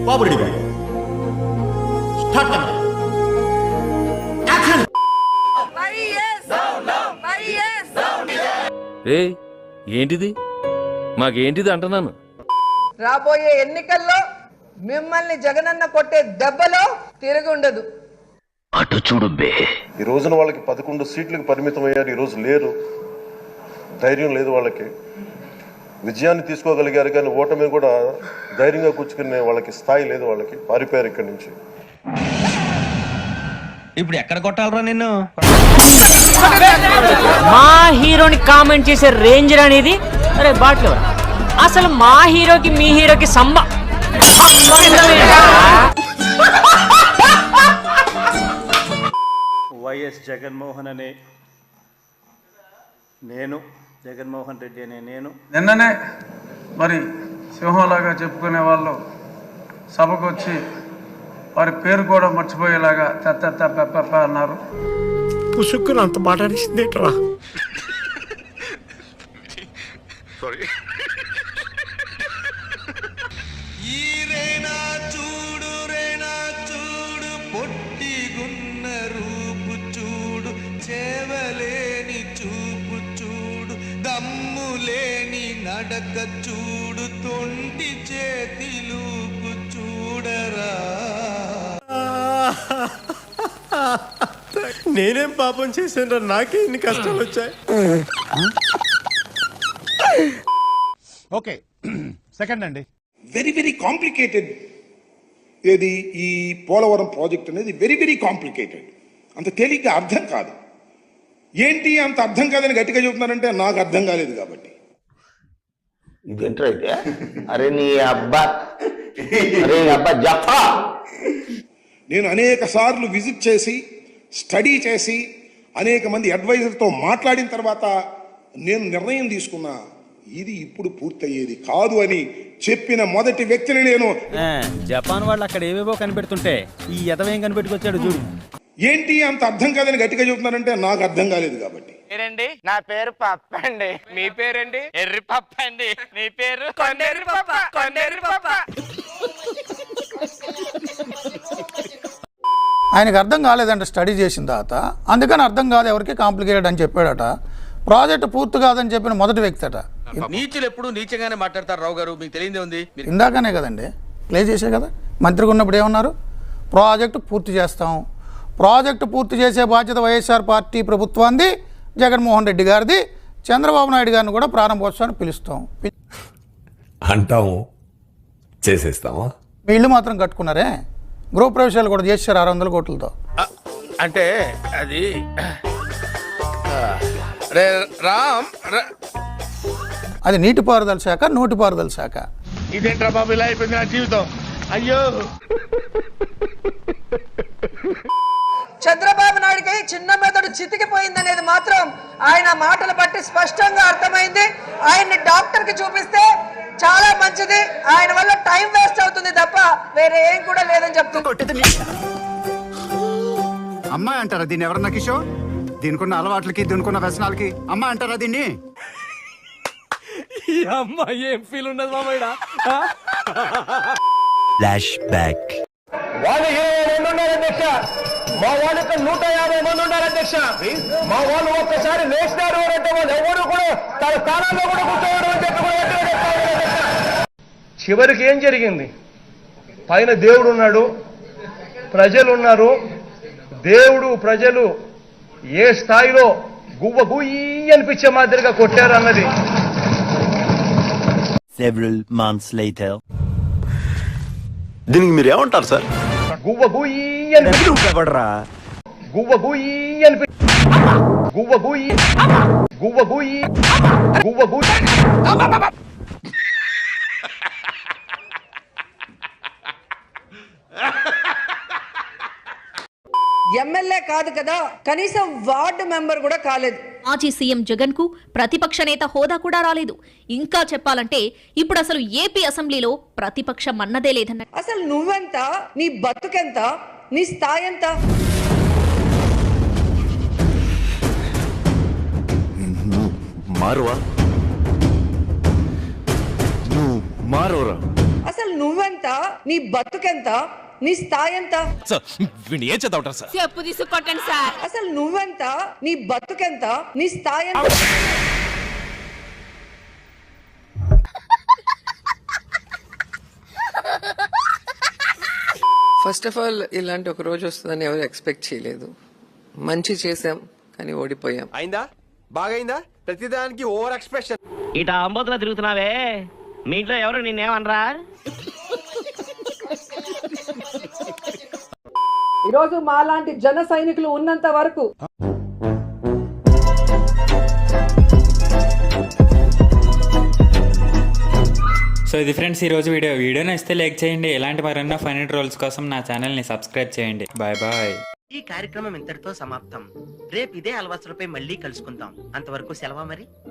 బాబురెడ్డి గారు start camera action. ఏంటిది మాకేంటిది అంటున్నాను. రాబోయే ఎన్నికల్లో మిమ్మల్ని జగనన్న కొట్టే దెబ్బలో తిరుగుండదు. అటు చూడు బే. ఈ రోజున వాళ్ళకి 11 సీట్లకు పరిమితం అయ్యారు. ఈరోజు లేరు, ధైర్యం లేదు వాళ్ళకి. విజయాన్ని తీసుకోగలిగారు కానీ ఓటమి కూడా ధైర్యంగా కూర్చుకునే వాళ్ళకి స్థాయి లేదు. వాళ్ళకి పారిపోయారు ఇక్కడి నుంచి. ఇప్పుడు ఎక్కడ కొట్టాలరా నిన్ను? మా హీరోని కామెంట్ చేసే రేంజర్ అనేది అరే బాట్లో అసలు మా హీరోకి మీ హీరోకి వైఎస్ జగన్మోహన్ అనే నేను, జగన్మోహన్ రెడ్డి అనే నేను నిన్ననే మరి సింహంలాగా చెప్పుకునే వాళ్ళు సభకు వచ్చి వారి పేరు కూడా మర్చిపోయేలాగా పెప్ప అన్నారు. పుసుక్కుని అంత మాట్లాడిసిందేట్రా. చూడు పొట్టిగున్న రూపు చూడు, చేవలేని చూపు చూడు, దమ్ములేని నడక చూడు, తొంటి చేతిలూపు చూడరా. నేనేం పాపం చేశాను, నాకే ఇన్ని కష్టాలు వచ్చాయి. ఓకే, సెకండ్ అండి. Very very complicated. ఏది ఈ పోలవరం ప్రాజెక్ట్ అనేది వెరీ వెరీ కాంప్లికేటెడ్. అంత తేలిగ్గా అర్థం కాదు. ఏంటి అంత అర్థం కాదని గట్టిగా చెబుతున్నారంటే నాకు అర్థం కాలేదు కాబట్టి. ఇదేంట్రా అయితే? అరే నీ అబ్బా, అరే అబ్బా జఫా. నేను అనేక సార్లు విజిట్ చేసి స్టడీ చేసి అనేక మంది అడ్వైజర్తో మాట్లాడిన తర్వాత నేను నిర్ణయం తీసుకున్నా, ఇది ఇప్పుడు పూర్తయ్యేది కాదు అని చెప్పిన మొదటి వ్యక్తిని నేను. జపాన్ వాళ్ళు అక్కడ ఏవేవో కనిపెడుతుంటే ఈ ఎదవేం కనిపెట్టుకొచ్చాడు చూడు. ఏంటి అంత అర్థం కాదని గట్టిగా చెబుతున్నారంటే నాకు అర్థం కాలేదు కాబట్టి. నా పేరు పప్ప అండి. మీ పేరండి? ఎర్రి పప్ప అండి. మీ పేరు? కొండెర్రి పప్ప. కొండెర్రి పప్ప. ఆయనకు అర్థం కాలేదంట స్టడీ చేసిన తర్వాత, అందుకని అర్థం కాదు ఎవరికి కాంప్లికేటెడ్ అని చెప్పాడట. ప్రాజెక్ట్ పూర్తి కాదని చెప్పిన మొదటి వ్యక్తి అట. నీచులు ఎప్పుడు నీచంగానే మాట్లాడతారు రావు గారు, మీకు తెలియదే ఉంది. ఇందాకనే కదండి ప్లే చేసే కదా, మంత్రిగా ఉన్నప్పుడు ఏమన్నారు? ప్రాజెక్టు పూర్తి చేస్తాం, ప్రాజెక్టు పూర్తి చేసే బాధ్యత వైఎస్ఆర్ పార్టీ ప్రభుత్వాన్ని, జగన్మోహన్ రెడ్డి గారిది, చంద్రబాబు నాయుడు గారిని కూడా ప్రారంభోత్సవాన్ని పిలుస్తాం అంటాము, చేసేస్తామా? మీ ఇల్లు మాత్రం కట్టుకున్నారే, గృహ ప్రవేశాలు కూడా చేశారు 600 కోట్లతో. అంటే అది రామ్, అది నీటిపారుదల శాఖ, నోటిపారుదల శాఖ. ఇదేంట్రా బాబు ఇలా అయిపోయింది నా జీవితం. అయ్యో, చంద్రబాబు నాయుడికి చిన్న మెదడు చితికిపోయిందనేది మాత్రం ఆయన మాటలు బట్టి స్పష్టంగా అర్థమైంది. ఆయన్ని డాక్టర్ కి చూపిస్తే చాలా మంచిది, ఆయన వల్ల టైం వేస్ట్ అవుతుంది తప్ప వేరే ఏం కూడా లేదని చెప్తుంది. అమ్మాయి అంటారా దీన్ని? ఎవరన్నా కిషోర్, దీనికున్న అలవాట్లకి దీనికున్న వ్యసనాలకి అమ్మాయి అంటారా దీన్ని? ఈ అమ్మాయి ఏం ఫీల్ ఉన్నది మామయ్య? Flash back. వాళ్ళు 20 మంది ఉన్నారు అధ్యక్ష, మా వాళ్ళకి 150 మంది ఉన్నారు అధ్యక్ష. మా వాళ్ళు ఒక్కసారి వేసినారు అంటే వాళ్ళు ఎవరు కూడా తన స్థానాల్లో కూడా కూర్చోవడం అని చెప్పి కూడా చివరికి ఏం జరిగింది? పైన దేవుడు ఉన్నాడు, ప్రజలు ఉన్నారు. దేవుడు ప్రజలు ఏ స్థాయిలో గువ్వ గుయ్యి అనిపించే మాదిరిగా కొట్టారు అన్నది. Several months later. దీనికి మీరు ఏమంటారు సార్? గువ్వ గుయ్యి అనిపించి గువ్వ గుయ్యి అనిపి గువ్వ గుయ్యి గువ్వ గుయ్యి గువ్వ గుయ్యి. ఎమ్మెల్యే కాదు కదా, కనీసం వార్డు మెంబర్ కూడా కాలేదు. మాజీ సీఎం జగన్ కు ప్రతిపక్ష నేత హోదా కూడా రాలేదు. ఇంకా చెప్పాలంటే ఇప్పుడు అసలు ఏపీ అసెంబ్లీలో ప్రతిపక్షం అన్నదే లేదన్న. అసలు నువ్వెంత, నీ బతుకెంత, నీ స్థాయి ఎంత? మారువా, నువ్వు మారువరా. అసలు నువ్వెంత, నీ బతుకెంత, నీ స్థాయి ఎంత? ఏం చదవటం సార్? చెప్పు తీసుకొట్టండి సార్. అసలు నువ్వెంత, నీ బతుకెంత, నీ స్థాయి ఎంత? ఫస్ట్ ఆఫ్ ఆల్ ఇలాంటి ఒక రోజు వస్తుందని ఎవరు ఎక్స్పెక్ట్ చేయలేదు. మంచి చేసాం కానీ ఓడిపోయాం. అయిందా? బాగైందా? ప్రతిదానికి ఓవర్ ఎక్స్ప్రెషన్. ఇట అంబోతులో తిరుగుతున్నావే, మీ ఇంట్లో ఎవరు నిన్నేమనరా? ఈరోజు మాలాంటి జన సైనికులు ఉన్నంత వరకు సో ఇది ఫ్రెండ్స్ ఈరోజు వీడియో నచ్చితే లైక్ చేయండి. ఇలాంటి మరెన్నో ఫన్నీ ట్రోల్స్ కోసం నా ఛానల్ని సబ్స్క్రైబ్ చేయండి. Bye bye. ఈ కార్యక్రమం ఇంతటితో సమాప్తం. రేపు ఇదే అలవాసులపై మళ్ళీ కలుసుకుందాం. అంతవరకు సెలవా మరి.